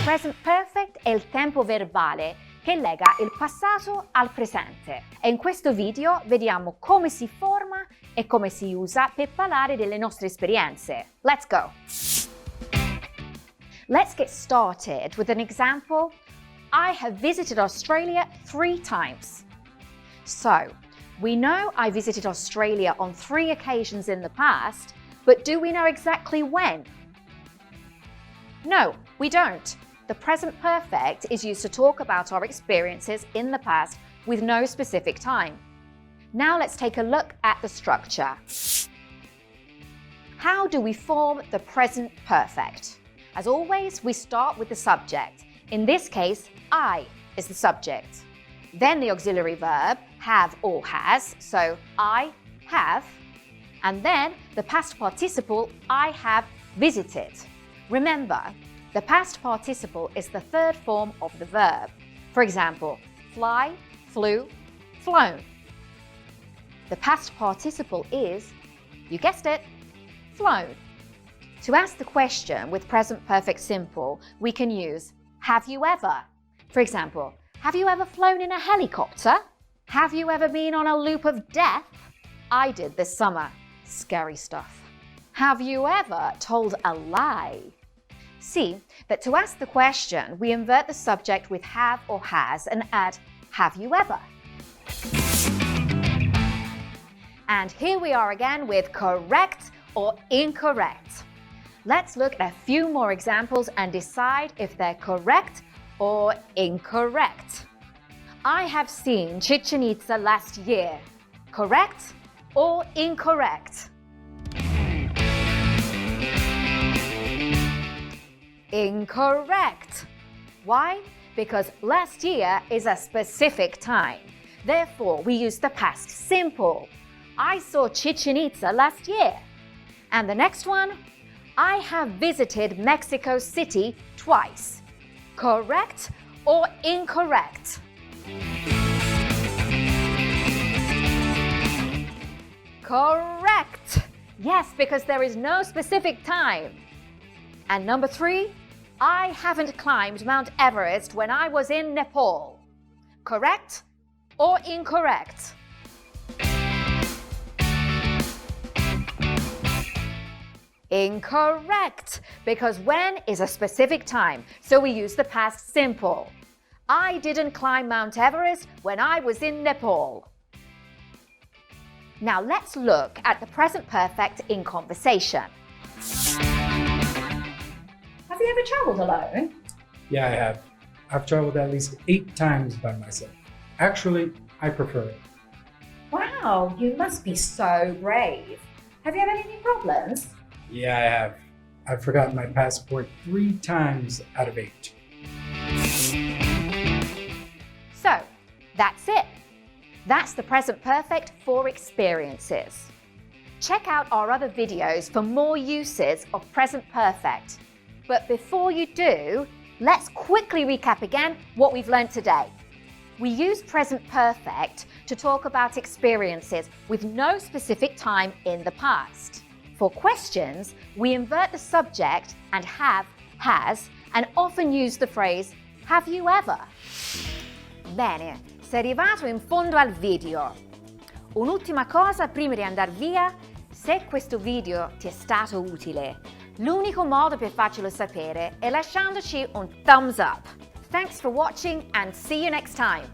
Present perfect è il tempo verbale che lega il passato al presente e in questo video vediamo come si forma e come si usa per parlare delle nostre esperienze. Let's go! Let's get started with an example. I have visited Australia 3 times. So, we know I visited Australia on 3 occasions in the past, but do we know exactly when? No, we don't. The present perfect is used to talk about our experiences in the past with no specific time. Now let's take a look at the structure. How do we form the present perfect? As always, we start with the subject. In this case, I is the subject. Then the auxiliary verb, have or has, so I have. And then the past participle, I have visited. Remember, the past participle is the third form of the verb. For example, fly, flew, flown. The past participle is, you guessed it, flown. To ask the question with present perfect simple, we can use have you ever? For example, have you ever flown in a helicopter? Have you ever been on a loop of death? I did this summer. Scary stuff. Have you ever told a lie? See that to ask the question, we invert the subject with have or has and add have you ever? And here we are again with correct or incorrect. Let's look at a few more examples and decide if they're correct or incorrect. I have seen Chichen Itza last year. Correct or incorrect? Incorrect. Why? Because last year is a specific time. Therefore, we use the past simple. I saw Chichen Itza last year. And the next one, I have visited Mexico City twice. Correct or incorrect? Correct. Yes, because there is no specific time. And number 3, I haven't climbed Mount Everest when I was in Nepal. Correct or incorrect? Incorrect, because when is a specific time, so we use the past simple. I didn't climb Mount Everest when I was in Nepal. Now let's look at the present perfect in conversation. Have you ever travelled alone? Yeah, I have. I've traveled at least 8 times by myself. Actually, I prefer it. Wow, you must be so brave. Have you had any problems? Yeah, I have. I've forgotten my passport 3 times out of 8. So, that's it. That's the present perfect for experiences. Check out our other videos for more uses of present perfect. But before you do, let's quickly recap again what we've learned today. We use present perfect to talk about experiences with no specific time in the past. For questions, we invert the subject and have, has, and often use the phrase have you ever? Bene, sei arrivato in fondo al video. Un'ultima cosa prima di andare via, se questo video ti è stato utile, l'unico modo per farcelo sapere è lasciandoci un thumbs up. Thanks for watching and see you next time.